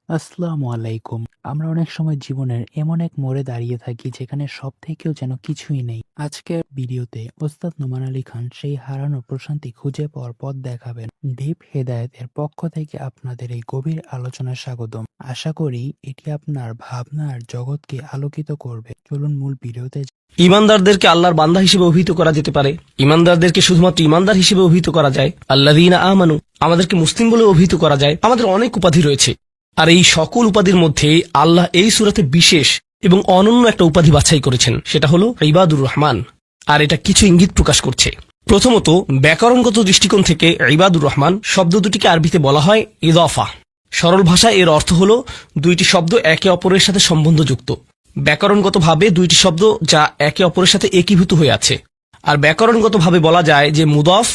আসসালামু আলাইকুম। আমরা অনেক সময় জীবনের এমন এক মোড়ে দাঁড়িয়ে থাকি যেখানে সব থেকেও যেন কিছুই নেই। আজকের ভিডিওতে ওস্তাদ নোমান আলী খান সেই হারানো প্রশান্তি খুঁজে পাওয়ার পথ দেখাবেন। ডিপ হেদায়েতের পক্ষ থেকে আপনাদের এই গভীর আলোচনায় স্বাগতম। আশা করি এটি আপনার ভাবনার জগৎকে আলোকিত করবে। চলুন মূল ভিডিওতে। ইমানদারদেরকে আল্লাহর বান্দা হিসেবে অভিহিত করা যেতে পারে। ইমানদারদেরকে শুধুমাত্র ইমানদার হিসেবে অভিহিত করা যায়। আল্লাযীনা আমানু, আমাদেরকে মুসলিম বলে অভিহিত করা যায়। আমাদের অনেক উপাধি রয়েছে, আর এই সকল উপাধির মধ্যে আল্লাহ এই সূরাতে বিশেষ এবং অনন্য একটা উপাধি বাছাই করেছেন, সেটা হলো ইবাদুর রহমান। আর এটা কিছু ইঙ্গিত প্রকাশ করছে। প্রথমত, ব্যাকরণগত দৃষ্টিকোণ থেকে ইবাদুর রহমান শব্দ দুটিকে আরবিতে বলা হয় ইদাফা। সরল ভাষায় এর অর্থ হলো দুইটি শব্দ একে অপরের সাথে সম্বন্ধযুক্ত। ব্যাকরণগতভাবে দুইটি শব্দ যা একে অপরের সাথে একীভূত হয়ে আছে। আর ব্যাকরণগতভাবে বলা যায় যে মুদফ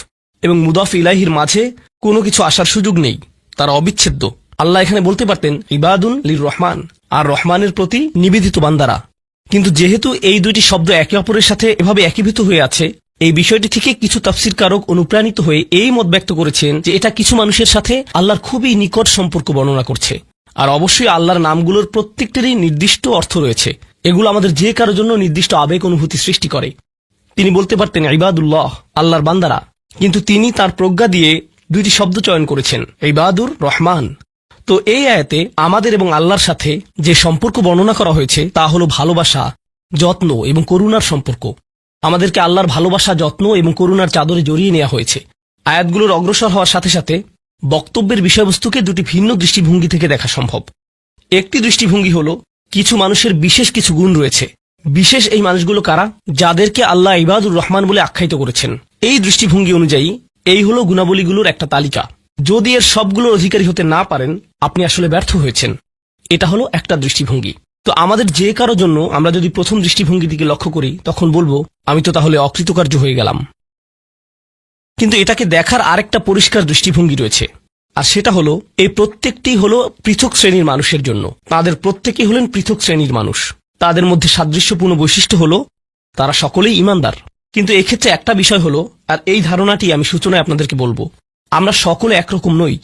এবং মুদফ ইলাইহির মাঝে কোনো কিছু আসার সুযোগ নেই, তারা অবিচ্ছেদ্য। আল্লাহ এখানে বলতে পারতেন ইবাদুন লির রহমান, আর রহমানের প্রতি নিবেদিত বান্দারা। কিন্তু যেহেতু এই দুইটি শব্দ একে অপরের সাথে এভাবে একীভূত হয়ে আছে, এই বিষয়টি থেকে কিছু তাফসীরকারক অনুপ্রাণিত হয়ে এই মত ব্যক্ত করেছেন যে এটা কিছু মানুষের সাথে আল্লাহর খুবই নিকট সম্পর্ক বর্ণনা করছে। আর অবশ্যই আল্লাহর নামগুলোর প্রত্যেকটিরই নির্দিষ্ট অর্থ রয়েছে। এগুলো আমাদের যে কারোর জন্য নির্দিষ্ট আবেগ অনুভূতি সৃষ্টি করে। তিনি বলতে পারতেন ইবাদুল্লাহ, আল্লাহর বান্দারা, কিন্তু তিনি তার প্রজ্ঞা দিয়ে দুইটি শব্দ চয়ন করেছেন, ইবাদুর রহমান। তো এই আয়াতে আমাদের এবং আল্লাহর সাথে যে সম্পর্ক বর্ণনা করা হয়েছে তা হলো ভালোবাসা, যত্ন এবং করুণার সম্পর্ক। আমাদেরকে আল্লাহর ভালোবাসা, যত্ন এবং করুণার চাদরে জড়িয়ে নেওয়া হয়েছে। আয়াতগুলোর অগ্রসর হওয়ার সাথে সাথে বক্তব্যের বিষয়বস্তুকে দুটি ভিন্ন দৃষ্টিভঙ্গি থেকে দেখা সম্ভব। একটি দৃষ্টিভঙ্গি হলো কিছু মানুষের বিশেষ কিছু গুণ রয়েছে। বিশেষ এই মানুষগুলো কারা? যাদেরকে আল্লাহ ইবাদুর রহমান বলে আখ্যায়িত করেছেন। এই দৃষ্টিভঙ্গি অনুযায়ী এই হলো গুণাবলীগুলোর একটা তালিকা। যদি এর সবগুলোর অধিকারী হতে না পারেন, আপনি আসলে ব্যর্থ হয়েছেন। এটা হলো একটা দৃষ্টিভঙ্গি। তো আমাদের যে কারো জন্য আমরা যদি প্রথম দৃষ্টিভঙ্গির দিকে লক্ষ্য করি, তখন বলবো আমি তো তাহলে অকৃতকার্য হয়ে গেলাম। কিন্তু এটাকে দেখার আরেকটা পরিষ্কার দৃষ্টিভঙ্গি রয়েছে, আর সেটা হলো এই প্রত্যেকটি হলো পৃথক শ্রেণীর মানুষের জন্য। তাদের প্রত্যেকেই হলেন পৃথক শ্রেণীর মানুষ। তাদের মধ্যে সাদৃশ্যপূর্ণ বৈশিষ্ট্য হলো তারা সকলেই ইমানদার। কিন্তু এক্ষেত্রে একটা বিষয় হলো, আর এই ধারণাটি আমি সূচনায় আপনাদেরকে বলবো, আমরা সকলে একরকম নই।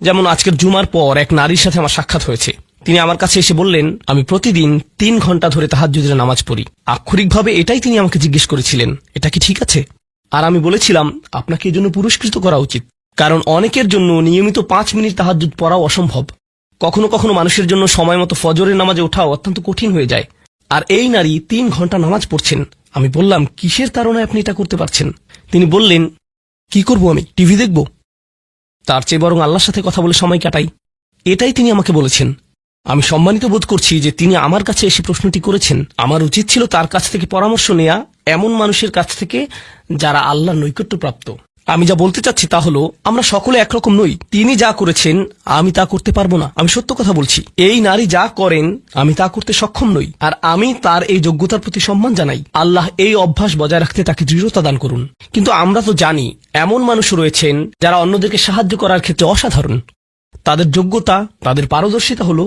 যেমন আজকের জুমার পর এক নারীর সাথে আমার সাক্ষাৎ হয়েছে। তিনি আমার কাছে এসে বললেন, আমি প্রতিদিন 3 ঘন্টা ধরে তাহাজ্জুদের নামাজ পড়ি। আক্ষরিকভাবে এটাই তিনি আমাকে জিজ্ঞেস করেছিলেন, এটা কি ঠিক আছে? আর আমি বলেছিলাম, আপনাকে এজন্য পুরস্কৃত করা উচিত, কারণ অনেকের জন্য নিয়মিত 5 মিনিট তাহাজ্জুদ পড়াও অসম্ভব। কখনো কখনো মানুষের জন্য সময় মতো ফজরের নামাজে ওঠাও অত্যন্ত কঠিন হয়ে যায়। আর এই নারী 3 ঘন্টা নামাজ পড়ছেন। আমি বললাম, কিসের তাড়নায় আপনি এটা করতে পারছেন? তিনি বললেন, কি করব, আমি টিভি দেখব? তার চেয়ে বরং আল্লাহর সাথে কথা বলে সময় কাটাই। এটাই তিনি আমাকে বলেছেন। আমি সম্মানিত বোধ করছি যে তিনি আমার কাছে এসে প্রশ্নটি করেছেন। আমার উচিত ছিল তার কাছ থেকে পরামর্শ নেয়া, এমন মানুষের কাছ থেকে যারা আল্লাহর নৈকট্যপ্রাপ্ত। আমি যা বলতে চাচ্ছি তা হলো, আমরা সকলে একরকম নই। তিনি যা করেছেন আমি তা করতে পারবো না। আমি সত্য কথা বলছি। এই নারী যা করেন আমি তা করতে সক্ষম নই, আর আমি তার এই যোগ্যতার প্রতি সম্মান জানাই। আল্লাহ এই অভ্যাস বজায় রাখতে তাকে দৃঢ়তা দান করুন। কিন্তু আমরা তো জানি এমন মানুষ রয়েছেন যারা অন্যদেরকে সাহায্য করার ক্ষেত্রে অসাধারণ। তাদের যোগ্যতা, তাদের পারদর্শিতা হলো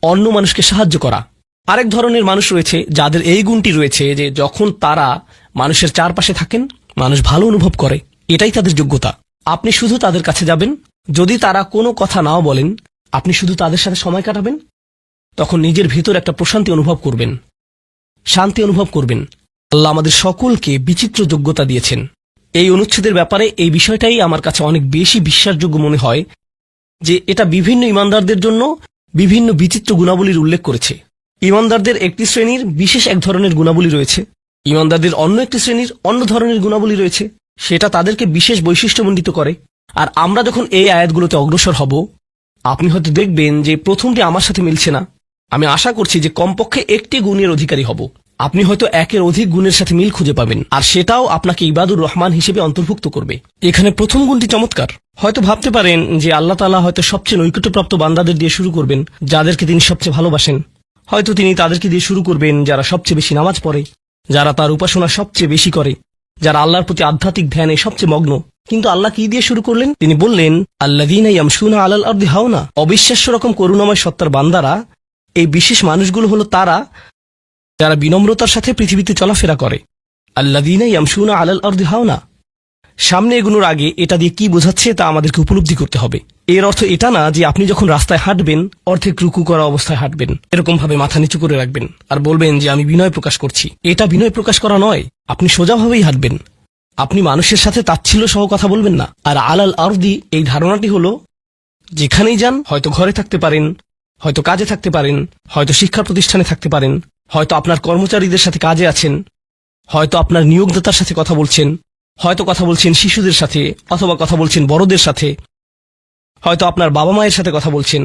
অন্য মানুষকে সাহায্য করা। আরেক ধরনের মানুষ রয়েছে যাদের এই গুণটি রয়েছে যে যখন তারা মানুষের চারপাশে থাকেন, মানুষ ভালো অনুভব করে। এটাই তাদের যোগ্যতা। আপনি শুধু তাদের কাছে যাবেন, যদি তারা কোনো কথা নাও বলেন, আপনি শুধু তাদের সাথে সময় কাটাবেন, তখন নিজের ভিতর একটা প্রশান্তি অনুভব করবেন, শান্তি অনুভব করবেন। আল্লাহ আমাদের সকলকে বিচিত্র যোগ্যতা দিয়েছেন। এই অনুচ্ছেদের ব্যাপারে এই বিষয়টাই আমার কাছে অনেক বেশি বিশ্বাসযোগ্য মনে হয় যে এটা বিভিন্ন ইমানদারদের জন্য বিভিন্ন বিচিত্র গুণাবলীর উল্লেখ করেছে। ইমানদারদের একটি শ্রেণীর বিশেষ এক ধরনের গুণাবলী রয়েছে, ইমানদারদের অন্য একটি শ্রেণীর অন্য ধরনের গুণাবলী রয়েছে। সেটা তাদেরকে বিশেষ বৈশিষ্ট্যমণ্ডিত করে। আর আমরা যখন এই আয়াতগুলোতে অগ্রসর হব, আপনি হয়তো দেখবেন যে প্রথমটি আমার সাথে মিলছে না। আমি আশা করছি যে কমপক্ষে একটি গুণের অধিকারী হব। আপনি হয়তো একের অধিক গুণের সাথে মিল খুঁজে পাবেন, আর সেটাও আপনাকে ইবাদুর রহমান হিসেবে অন্তর্ভুক্ত করবে। এখানে প্রথম গুণটি চমৎকার। হয়তো ভাবতে পারেন যে আল্লাহ তাআলা হয়তো সবচেয়ে নৈকট্যপ্রাপ্ত বান্দাদের দিয়ে শুরু করবেন, যাদেরকে তিনি সবচেয়ে ভালোবাসেন। হয়তো তিনি তাদেরকে দিয়ে শুরু করবেন যারা সবচেয়ে বেশি নামাজ পড়ে, যারা তার উপাসনা সবচেয়ে বেশি করে, যারা আল্লাহর প্রতি আধ্যাত্মিক ধ্যানে সবচেয়ে মগ্ন। কিন্তু আল্লাহ কি দিয়ে শুরু করলেন? তিনি বললেন, আল্লাযীনা ইয়ামশুনা আলাল আরদি হাওনা। অবিশ্বাস্য রকম করুণাময় সত্তার বান্দারা, এই বিশেষ মানুষগুলো হলো তারা যারা বিনম্রতার সাথে পৃথিবীতে চলাফেরা করে। আল্লাযীনা ইয়ামশুনা আলাল আরদি হাওনা। সামনে এগুনোর আগে এটা দিয়ে কি বোঝাচ্ছে তা আমাদেরকে উপলব্ধি করতে হবে। এর অর্থ এটা না যে আপনি যখন রাস্তায় হাঁটবেন অর্ধেক রুকু করা অবস্থায় হাঁটবেন, এরকম ভাবে মাথা নিচু করে রাখবেন আর বলবেন যে আমি বিনয় প্রকাশ করছি। এটা বিনয় প্রকাশ করা নয়। আপনি সোজাভাবেই হাঁটবেন। আপনি মানুষের সাথে তাচ্ছিল্য সহ কথা বলবেন না। আর আলাল আরদি এই ধারণাটি হলো যেখানেই যান, হয়তো ঘরে থাকতে পারেন, হয়তো কাজে থাকতে পারেন, হয়তো শিক্ষা প্রতিষ্ঠানে থাকতে পারেন, হয়তো আপনার কর্মচারীদের সাথে কাজে আছেন, হয়তো আপনার নিয়োগদাতার সাথে কথা বলছেন, হয়তো কথা বলছেন শিশুদের সাথে, অথবা কথা বলছেন বড়দের সাথে, হয়তো আপনার বাবা মায়ের সাথে কথা বলছেন,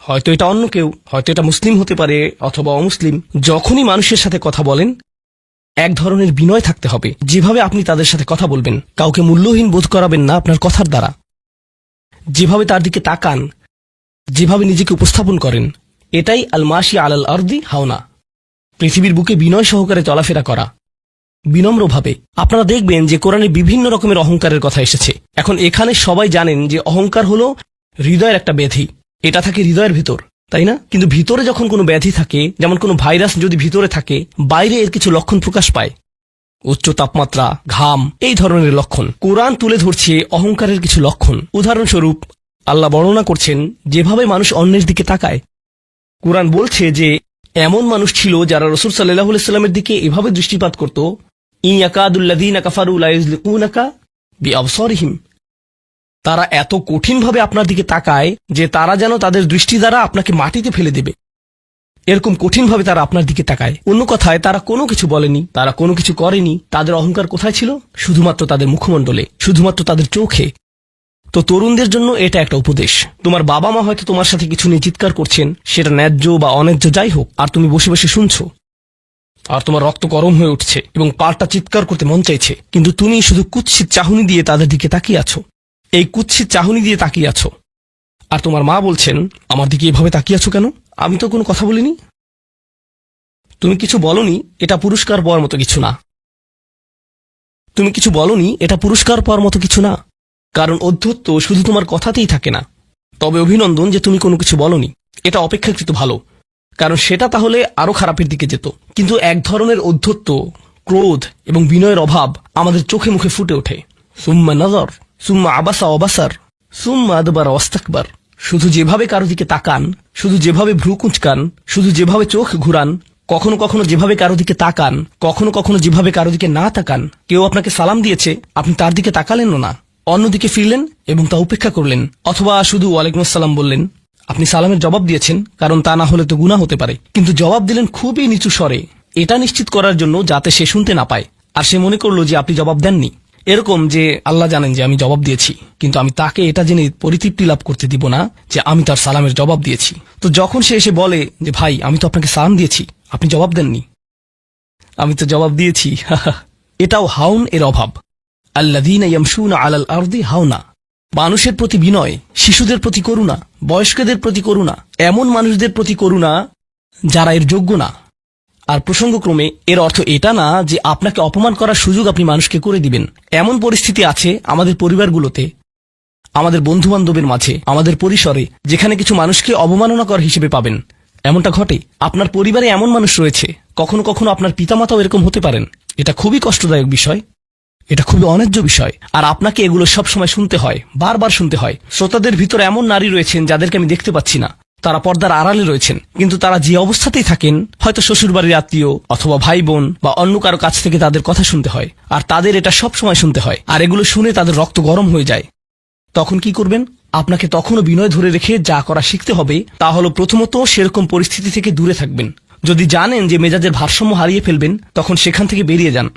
হয়তো এটা অন্য কেউ, হয়তো এটা মুসলিম হতে পারে অথবা অমুসলিম। যখনই মানুষের সাথে কথা বলেন এক ধরনের বিনয় থাকতে হবে। যেভাবে আপনি তাদের সাথে কথা বলবেন, কাউকে মূল্যহীন বোধ করাবেন না আপনার কথার দ্বারা। যেভাবে তার দিকে তাকান, যেভাবে নিজেকে উপস্থাপন করেন, এটাই আল মাশি আলাল আরদি হাওনা, পৃথিবীর বুকে বিনয় সহকারে চলাফেরা করা, বিনম্রভাবে। আপনারা দেখবেন যে কোরআনে বিভিন্ন রকমের অহংকারের কথা এসেছে। এখন এখানে সবাই জানেন যে অহংকার হলো হৃদয়ের একটা ব্যাধি, এটা থাকে হৃদয়ের ভিতর, তাই না? কিন্তু ভিতরে যখন কোনো ব্যাধি থাকে, যেমন কোনো ভাইরাস যদি ভিতরে থাকে, বাইরে এর কিছু লক্ষণ প্রকাশ পায়, উচ্চ তাপমাত্রা, ঘাম, এই ধরনের লক্ষণ। কোরআন তুলে ধরছে অহংকারের কিছু লক্ষণ। উদাহরণস্বরূপ আল্লাহ বর্ণনা করছেন যেভাবে মানুষ অন্যের দিকে তাকায়। কোরআন বলছে যে এমন মানুষ ছিল যারা রাসূল সাল্লাল্লাহু আলাইহি ওয়াসাল্লামের দিকে এভাবে দৃষ্টিপাত করত, ইয়াকাদুল্লাযীনা কাফারু লা ইউযলিকুনাকা বিআবসারিহিম, তারা এত কঠিনভাবে আপনার দিকে তাকায় যে তারা যেন তাদের দৃষ্টি দ্বারা আপনাকে মাটিতে ফেলে দেবে, এরকম কঠিনভাবে তারা আপনার দিকে তাকায়। অন্য কথায় তারা কোনো কিছু বলেনি, তারা কোনো কিছু করেনি। তাদের অহংকার কোথায় ছিল? শুধুমাত্র তাদের মুখমণ্ডলে, শুধুমাত্র তাদের চোখে। তো তরুণদের জন্য এটা একটা উপদেশ। তোমার বাবা মা হয়তো তোমার সাথে কিছু নিয়ে চিৎকার করছেন, সেটা ন্যায্য বা অন্যায্য যাই হোক, আর তুমি বসে বসে শুনছো, আর তোমার রক্ত গরম হয়ে উঠছে এবং পাল্টা চিৎকার করতে মন চাইছে, কিন্তু তুমি শুধু কুৎসিত চাহনি দিয়ে তাদের দিকে তাকিয়ে আছো। এই কুৎসিত চাহনি দিয়ে তাকিয়ে আছো, আর তোমার মা বলছেন আমার দিকে এভাবে তাকিয়ে আছো কেন? আমি তো কোনো কথা বলিনি। তুমি কিছু বলনি, এটা পুরস্কার পাওয়ার মতো কিছু না। তুমি কিছু বলনি, এটা পুরস্কার পাওয়ার মতো কিছু না। কারণ অধ্যত্ব শুধু তোমার কথাতেই থাকে না। তবে অভিনন্দন যে তুমি কোনো কিছু বলনি, এটা অপেক্ষাকৃত ভালো, কারণ সেটা তাহলে আরো খারাপের দিকে যেত। কিন্তু এক ধরনের অধ্যত্ব, ক্রোধ এবং বিনয়ের অভাব আমাদের চোখে মুখে ফুটে ওঠে। সুম্মা নজর, সুম্মা আবাসা অবাসার, সুম্মা আদবার ওয়াস্তাকবার। শুধু যেভাবে কারো দিকে তাকান, শুধু যেভাবে ভ্রু কুঁচকান, শুধু যেভাবে চোখ ঘুরান, কখনো কখনো যেভাবে কারো দিকে তাকান, কখনো কখনো যেভাবে কারো দিকে না তাকান। কেউ আপনাকে সালাম দিয়েছে, আপনি তার দিকে তাকালেন না, অন্যদিকে ফিরলেন এবং তা উপেক্ষা করলেন, অথবা শুধু ওয়ালাইকুম আসসালাম বললেন। আপনি সালামের জবাব দিয়েছেন, কারণ তা না হলে তো গুনাহ হতে পারে, কিন্তু জবাব দিলেন খুবই নিচু স্বরে, এটা নিশ্চিত করার জন্য যাতে সে শুনতে না পায়, আর সে মনে করলো যে আপনি জবাব দেননি। এরকম যে আল্লাহ জানেন যে আমি জবাব দিয়েছি, কিন্তু আমি তাকে এটা জেনে পরিতৃপ্তি লাভ করতে দিব না যে আমি তার সালামের জবাব দিয়েছি। তো যখন সে এসে বলে যে ভাই আমি তো আপনাকে সালাম দিয়েছি, আপনি জবাব দেননি, আমি তো জবাব দিয়েছি, এটাও হাউন এর অভাব। আল্লাযীনা ইয়ামশুনা আলাল আরদি হাওনা, মানুষের প্রতি বিনয়, শিশুদের প্রতি করুণা, বয়স্কদের প্রতি করুণা, এমন মানুষদের প্রতি করুণা যারা এর যোগ্য না। আর প্রসঙ্গক্রমে এর অর্থ এটা না যে আপনাকে অপমান করার সুযোগ আপনি মানুষকে করে দিবেন। এমন পরিস্থিতি আছে আমাদের পরিবারগুলোতে, আমাদের বন্ধু বান্ধবের মাঝে, আমাদের পরিসরে, যেখানে কিছু মানুষকে অবমাননাকর হিসেবে পাবেন। এমনটা ঘটে। আপনার পরিবারে এমন মানুষ রয়েছে, কখনো কখনো আপনার পিতামাতাও এরকম হতে পারেন। এটা খুবই কষ্টদায়ক বিষয়, এটা খুবই অন্যায্য বিষয়, আর আপনাকে এগুলো সব সময় শুনতে হয়, বারবার শুনতে হয়। শ্রোতাদের ভিতরে এমন নারী রয়েছেন যাদেরকে আমি দেখতে পাচ্ছি না, তারা পর্দার আড়ালে রয়েছেন, কিন্তু তারা যে অবস্থাতেই থাকেন, হয়তো শ্বশুরবাড়ির আত্মীয় অথবা ভাই বোন বা অন্য কারো কাছ থেকে তাদের কথা শুনতে হয়, আর তাদের এটা সব সময় শুনতে হয়, আর এগুলো শুনে তাদের রক্ত গরম হয়ে যায়। তখন কি করবেন? আপনাকে তখনও বিনয় ধরে রেখে যা করা শিখতে হবে তা হলো প্রথমত সেরকম পরিস্থিতি থেকে দূরে থাকবেন। যদি জানেন যে মেজাজের ভারসাম্য হারিয়ে ফেলবেন, তখন সেখান থেকে বেরিয়ে যান।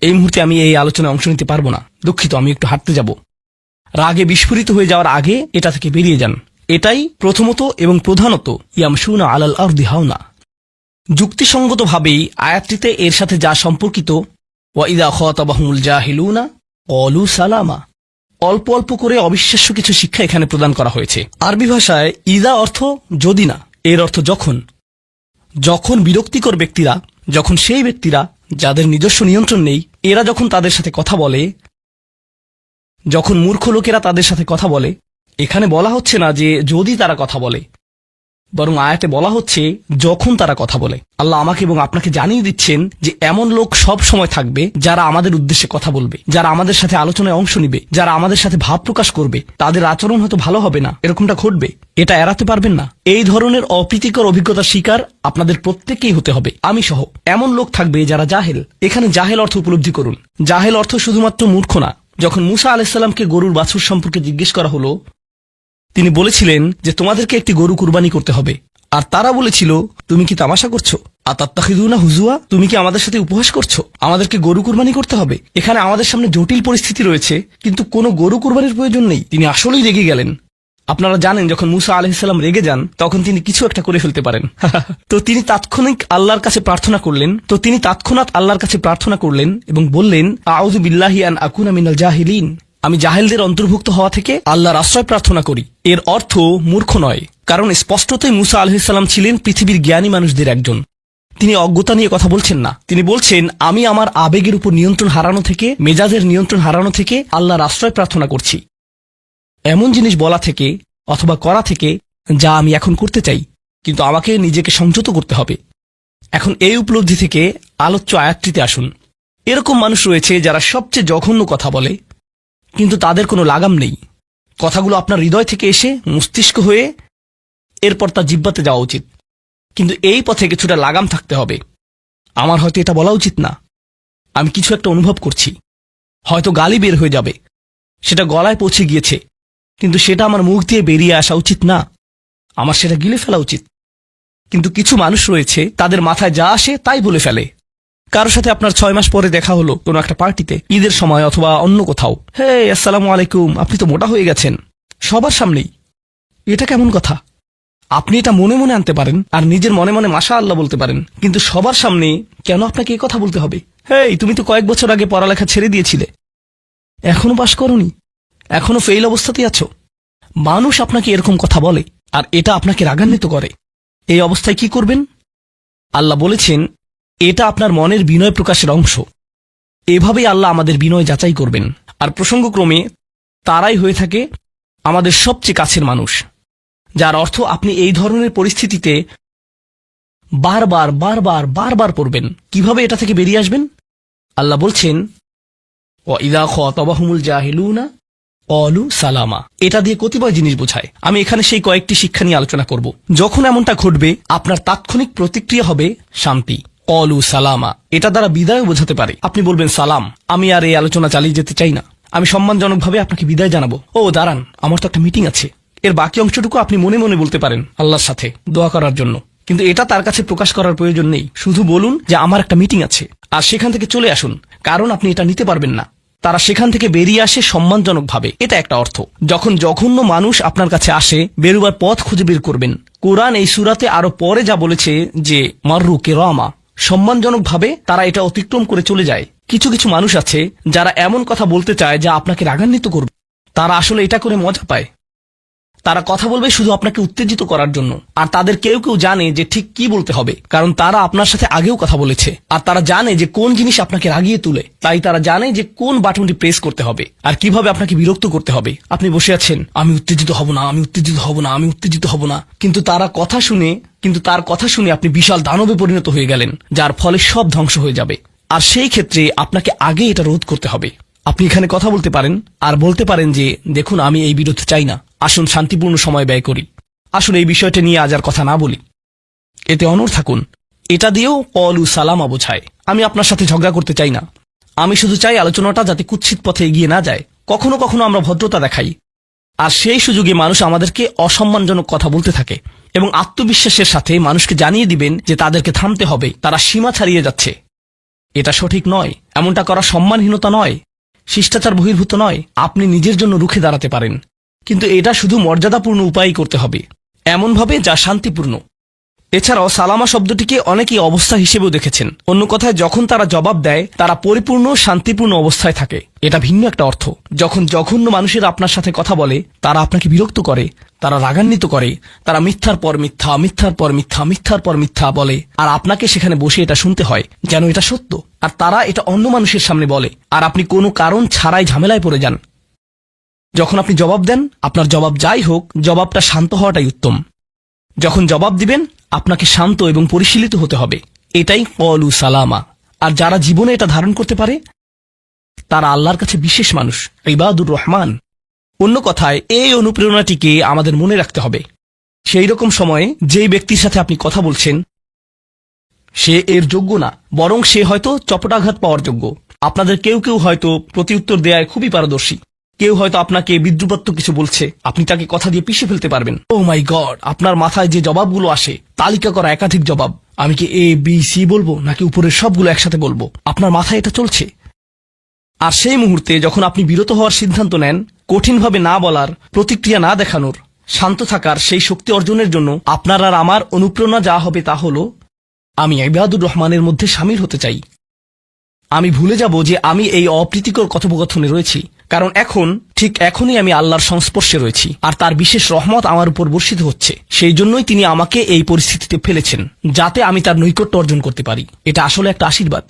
এই মুহূর্তে আমি এই আলোচনায় অংশ নিতে পারবো না, দুঃখিত, আমি একটু হাঁটতে যাব। রাগে বিস্ফোরিত হয়ে যাওয়ার আগে এটা থেকে বেরিয়ে যান। এটাই প্রথমত এবং প্রধানত ইয়ামশুনা আলাল আরদি হাওনা। যুক্তিসঙ্গতভাবেই আয়াতটিতে এর সাথে যা সম্পর্কিত, ওয়া ইযা খাতাবাহুমুল জাহিলুনা ক্বালু সালামা, অল্প অল্প করে অবিশ্বাস্য কিছু শিক্ষা এখানে প্রদান করা হয়েছে। আরবি ভাষায় ইদা অর্থ যদি না, এর অর্থ যখন। যখন বিরক্তিকর ব্যক্তিরা, যখন সেই ব্যক্তিরা যাদের নিজস্ব নিয়ন্ত্রণ নেই, এরা যখন তাদের সাথে কথা বলে, যখন মূর্খ লোকেরা তাদের সাথে কথা বলে, এখানে বলা হচ্ছে না যে যদি তারা কথা বলে, বরং আয়াতে বলা হচ্ছে যখন তারা কথা বলে। আল্লাহ আমাকে এবং আপনাকে জানিয়ে দিচ্ছেন যে এমন লোক সব সময় থাকবে যারা আমাদের উদ্দেশ্যে কথা বলবে, যারা আমাদের সাথে আলোচনায় অংশ নিবে, যারা আমাদের সাথে ভাব প্রকাশ করবে। তাদের আচরণ হয়তো ভালো হবে না, এরকমটা ঘটবে, এটা এড়াতে পারবেন না। এই ধরনের অপ্রীতিকর অভিজ্ঞতার শিকার আপনাদের প্রত্যেককেই হতে হবে, আমি সহ। এমন লোক থাকবে যারা জাহেল। এখানে জাহেল অর্থ উপলব্ধি করুন। জাহেল অর্থ শুধুমাত্র মূর্খ না। যখন মুসা আলাইহিসসালামকে গরুর বাছুর সম্পর্কে জিজ্ঞেস করা হলো, তিনি বলেছিলেন যে তোমাদেরকে একটি গরু কুরবানি করতে হবে। আর তারা বলেছিল, তুমি কি তামাশা করছো? আতাত্তাখিযুনা হুজুয়া, তুমি কি আমাদের সাথে উপহাস করছো? আমাদেরকে গরু কুরবানি করতে হবে? এখানে আমাদের সামনে জটিল পরিস্থিতি রয়েছে, কিন্তু কোনো গরু কুরবানির প্রয়োজন নেই। তিনি আসলেই রেগে গেলেন। আপনারা জানেন যখন মুসা আলাইহিসসালাম রেগে যান তখন তিনি কিছু একটা করে ফেলতে পারেন। তো তিনি তাৎক্ষণিক আল্লাহর কাছে প্রার্থনা করলেন এবং বললেন, আউযু বিল্লাহি আন আকুনা মিনাল জাহিলিন, আমি জাহেলদের অন্তর্ভুক্ত হওয়া থেকে আল্লাহর আশ্রয় প্রার্থনা করি। এর অর্থ মূর্খ নয়, কারণ স্পষ্টতই মুসা আলাইহিসসালাম ছিলেন পৃথিবীর জ্ঞানী মানুষদের একজন। তিনি অজ্ঞতা নিয়ে কথা বলছেন না। তিনি বলছেন, আমি আমার আবেগের উপর নিয়ন্ত্রণ হারানো থেকে, মেজাজের নিয়ন্ত্রণ হারানো থেকে আল্লাহর আশ্রয় প্রার্থনা করছি, এমন জিনিস বলা থেকে অথবা করা থেকে যা আমি এখন করতে চাই, কিন্তু আমাকে নিজেকে সংযত করতে হবে। এখন এই উপলব্ধি থেকে আলোচ্য আয়াতটিতে আসুন। এরকম মানুষ রয়েছে যারা সবচেয়ে জঘন্য কথা বলে, কিন্তু তাদের কোনো লাগাম নেই। কথাগুলো আপনার হৃদয় থেকে এসে মস্তিষ্ক হয়ে এরপর তা জিহ্বাতে যাওয়া উচিত, কিন্তু এই পথে কিছুটা লাগাম থাকতে হবে। আমার হয়তো এটা বলা উচিত না, আমি কিছু একটা অনুভব করছি, হয়তো গালি বের হয়ে যাবে, সেটা গলায় পৌঁছে গিয়েছে, কিন্তু সেটা আমার মুখ দিয়ে বেরিয়ে আসা উচিত না, আমার সেটা গিলে ফেলা উচিত। কিন্তু কিছু মানুষ রয়েছে, তাদের মাথায় যা আসে তাই বলে ফেলে। কারোর সাথে আপনার 6 মাস পরে দেখা হলো কোনো একটা পার্টিতে, ঈদের সময় অথবা অন্য কোথাও, হে আসসালামু আলাইকুম, আপনি তো মোটা হয়ে গেছেন, সবার সামনেই। এটা কেমন কথা? আপনি এটা মনে মনে আনতে পারেন আর নিজের মনে মনে মাশাআল্লাহ বলতে পারেন, কিন্তু সবার সামনে কেন আপনাকে এই কথা বলতে হবে? হেই, তুমি তো কয়েক বছর আগে পড়ালেখা ছেড়ে দিয়েছিলে, এখনো পাশ করনি, এখনো ফেল অবস্থাতেই আছো। মানুষ আপনাকে এরকম কথা বলে আর এটা আপনাকে রাগান্বিত করে। এই অবস্থায় কি করবেন? আল্লাহ বলেছেন, এটা আপনার মনের বিনয় প্রকাশের অংশ। এভাবেই আল্লাহ আমাদের বিনয় যাচাই করবেন। আর প্রসঙ্গক্রমে তারাই হয়ে থাকে আমাদের সবচেয়ে কাছের মানুষ, যার অর্থ আপনি এই ধরনের পরিস্থিতিতে বারবার বারবার বারবার পড়বেন। কিভাবে এটা থেকে বেরিয়ে আসবেন? আল্লাহ বলছেন, ওয়াইদা খাতাবাহুমুল জাহিলুনা ক্বালু সালামা। এটা দিয়ে কতিপয় জিনিস বোঝায়। আমি এখানে সেই কয়েকটি শিক্ষা নিয়ে আলোচনা করব। যখন এমনটা ঘটবে, আপনার তাৎক্ষণিক প্রতিক্রিয়া হবে শান্তি, ক্বালু সালামা। এটা দ্বারা বিদায় বোঝাতে পারে। আপনি বলবেন, সালাম, আমি আর এই আলোচনা চালিয়ে যেতে চাই না, আমি সম্মানজনকভাবে আপনাকে বিদায় জানাবো। ও দাঁড়ান, আমার তো একটা মিটিং আছে। এর বাকি অংশটুকু আপনি মনে মনে বলতে পারেন আল্লাহর সাথে দোয়া করার জন্য, কিন্তু এটা তার কাছে প্রকাশ করার প্রয়োজন নেই। শুধু বলুন যে আমার একটা মিটিং আছে, আর সেখান থেকে চলে আসুন, কারণ আপনি এটা নিতে পারবেন না। তারা সেখান থেকে বেরিয়ে আসে সম্মানজনকভাবে, এটা একটা অর্থ। যখন জঘন্য মানুষ আপনার কাছে আসে, বেরুবার পথ খুঁজে বের করবেন। কোরআন এই সূরাতে আরো পরে যা বলেছে যে মাররু কিরামা, সম্মানজনকভাবে তারা এটা অতিক্রম করে চলে যায়। কিছু কিছু মানুষ আছে যারা এমন কথা বলতে চায় যা আপনাকে রাগান্বিত করবে। তারা আসলে এটা করে মজা পায়। তারা কথা বলবে শুধু আপনাকে উত্তেজিত করার জন্য। আর তাদের কেউ কেউ জানে যে ঠিক কি বলতে হবে, কারণ তারা আপনার সাথে আগেও কথা বলেছে। আর তারা জানে যে কোন জিনিস আপনাকে রাগিয়ে তুলে, তাই তারা জানে যে কোন বাটনটি প্রেস করতে হবে আর কিভাবে আপনাকে বিরক্ত করতে হবে। আপনি বসে আছেন, আমি উত্তেজিত হব না, আমি উত্তেজিত হব না, আমি উত্তেজিত হব না, কিন্তু তার কথা শুনে আপনি বিশাল দানবে পরিণত হয়ে গেলেন, যার ফলে সব ধ্বংস হয়ে যাবে। আর সেই ক্ষেত্রে আপনাকে আগে এটা রোধ করতে হবে। আপনি এখানে কথা বলতে পারেন আর বলতে পারেন যে, দেখুন, আমি এই বিরোধ চাই না, আসুন শান্তিপূর্ণ সময় ব্যয় করি, আসুন এই বিষয়টা নিয়ে আজ আর কথা না বলি, এতে অনড় থাকুন। এটা দিয়েও ক্বালু সালামা বোঝায়। আমি আপনার সাথে ঝগড়া করতে চাই না, আমি শুধু চাই আলোচনাটা যাতে কুৎসিত পথে এগিয়ে না যায়। কখনো কখনো আমরা ভদ্রতা দেখাই, আর সেই সুযোগে মানুষ আমাদেরকে অসম্মানজনক কথা বলতে থাকে, এবং আত্মবিশ্বাসের সাথে মানুষকে জানিয়ে দিবেন যে তাদেরকে থামতে হবে, তারা সীমা ছাড়িয়ে যাচ্ছে। এটা সঠিক নয়, এমনটা করা সম্মানহীনতা নয়, শিষ্টাচার বহির্ভূত নয়। আপনি নিজের জন্য রুখে দাঁড়াতে পারেন, কিন্তু এটা শুধু মর্যাদাপূর্ণ উপায়ই করতে হবে, এমনভাবে যা শান্তিপূর্ণ। এছাড়াও সালামা শব্দটিকে অনেকেই অবস্থা হিসেবেও দেখেছেন। অন্য কথায়, যখন তারা জবাব দেয়, তারা পরিপূর্ণ শান্তিপূর্ণ অবস্থায় থাকে। এটা ভিন্ন একটা অর্থ। যখন জঘন্য মানুষের আপনার সাথে কথা বলে, তারা আপনাকে বিরক্ত করে, তারা রাগান্বিত করে, তারা মিথ্যার পর মিথ্যা, মিথ্যার পর মিথ্যা, মিথ্যার পর মিথ্যা বলে, আর আপনাকে সেখানে বসে এটা শুনতে হয় যেন এটা সত্য। আর তারা এটা অন্য মানুষের সামনে বলে, আর আপনি কোনো কারণ ছাড়াই ঝামেলায় পড়ে যান। যখন আপনি জবাব দেন, আপনার জবাব যাই হোক, জবাবটা শান্ত হওয়াটাই উত্তম। যখন জবাব দিবেন আপনাকে শান্ত এবং পরিশীলিত হতে হবে। এটাই কলু সালামা। আর যারা জীবনে এটা ধারণ করতে পারে তারা আল্লাহর কাছে বিশেষ মানুষ, ইবাদুর রহমান। অন্য কথায় এই অনুপ্রেরণাটিকে আমাদের মনে রাখতে হবে। সেই রকম সময়ে যেই ব্যক্তির সাথে আপনি কথা বলছেন সে এর যোগ্য না, বরং সে হয়তো চপটাঘাত পাওয়ার যোগ্য। আপনাদের কেউ কেউ হয়তো প্রতিউত্তর দেয়ায় খুবই পারদর্শী, কেউ হয়তো আপনাকে বিদ্রুপাত্মক কিছু বলছে, আপনি তাকে কথা দিয়ে পিষে ফেলতে পারবেন। ও মাই গড, আপনার মাথায় যে জবাবগুলো আসে, তালিকা করা একাধিক জবাব, আমি কি এ বি সি বলবো নাকি উপরের সবগুলো একসাথে বলবো, আপনার মাথায় এটা চলছে। আর সেই মুহূর্তে যখন আপনি বিরত হওয়ার সিদ্ধান্ত নেন, কঠিনভাবে না বলার, প্রতিক্রিয়া না দেখানোর, শান্ত থাকার সেই শক্তি অর্জনের জন্য আপনার আর আমার অনুপ্রেরণা যা হবে তা হলো, আমি ইবাদুর রহমানের মধ্যে শামিল হতে চাই। আমি ভুলে যাব যে আমি এই অপ্রীতিকর কথোপকথনে রয়েছি, কারণ ঠিক এখনই আমি আল্লাহর সংস্পর্শে রয়েছি আর তার বিশেষ রহমত আমার উপর বর্ষিত হচ্ছে। সেই জন্যই তিনি আমাকে এই পরিস্থিতিতে ফেলেছেন, যাতে আমি তার নৈকট্য অর্জন করতে পারি। এটা আসলে একটা আশীর্বাদ।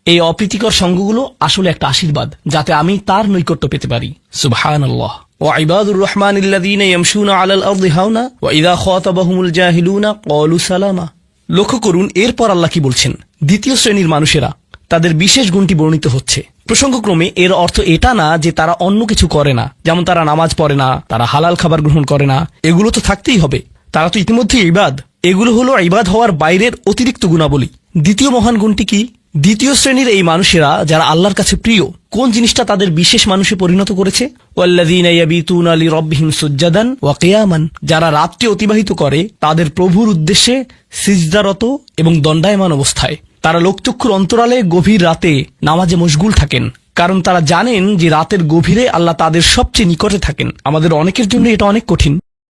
এই অপ্রীতিকর সঙ্গগুলো আসলে একটা আশীর্বাদ, যাতে আমি তার নৈকট্য পেতে পারি। সুবহানাল্লাহ। ওয়া ইবাদুর রহমানিল্লাযীনা ইয়ামশুনা আলাল আরদি হাওনা ওয়া ইযা খাতাবাহুমুল জাহিলুনা ক্বালু সালামা। লক্ষ্য করুন এরপর আল্লাহ কি বলছেন। দ্বিতীয় শ্রেণীর মানুষেরা, তাদের বিশেষ গুণটি বর্ণিত হচ্ছে। প্রসঙ্গক্রমে এর অর্থ এটা না যে তারা অন্য কিছু করে না, যেমন তারা নামাজ পড়ে না, তারা হালাল খাবার গ্রহণ করে না। এগুলো তো থাকতেই হবে, তারা তো ইতিমধ্যে ইবাদ। এগুলো হলো ইবাদ হওয়ার বাইরের অতিরিক্ত গুণাবলী। দ্বিতীয় মহান গুণটি কি? দ্বিতীয় শ্রেণীর এই মানুষেরা যারা আল্লাহর কাছে প্রিয়, কোন জিনিসটা তাদের বিশেষ মানুষে পরিণত করেছে? ওয়াল্লাযীনা ইয়াবিতুনা লিরাব্বিহিম সুজ্জাদান ওয়া কিয়ামান। যারা রাত্রি অতিবাহিত করে তাদের প্রভুর উদ্দেশ্যে সিজদারত এবং দণ্ডায়মান অবস্থায়। তারা লোকচক্ষুর অন্তরালে গভীর রাতে নামাজে মশগুল থাকেন, কারণ তারা জানেন যে রাতের গভীরে আল্লাহ তাদের সবচেয়ে নিকটে থাকেন। আমাদের অনেকের জন্য এটা অনেক কঠিন।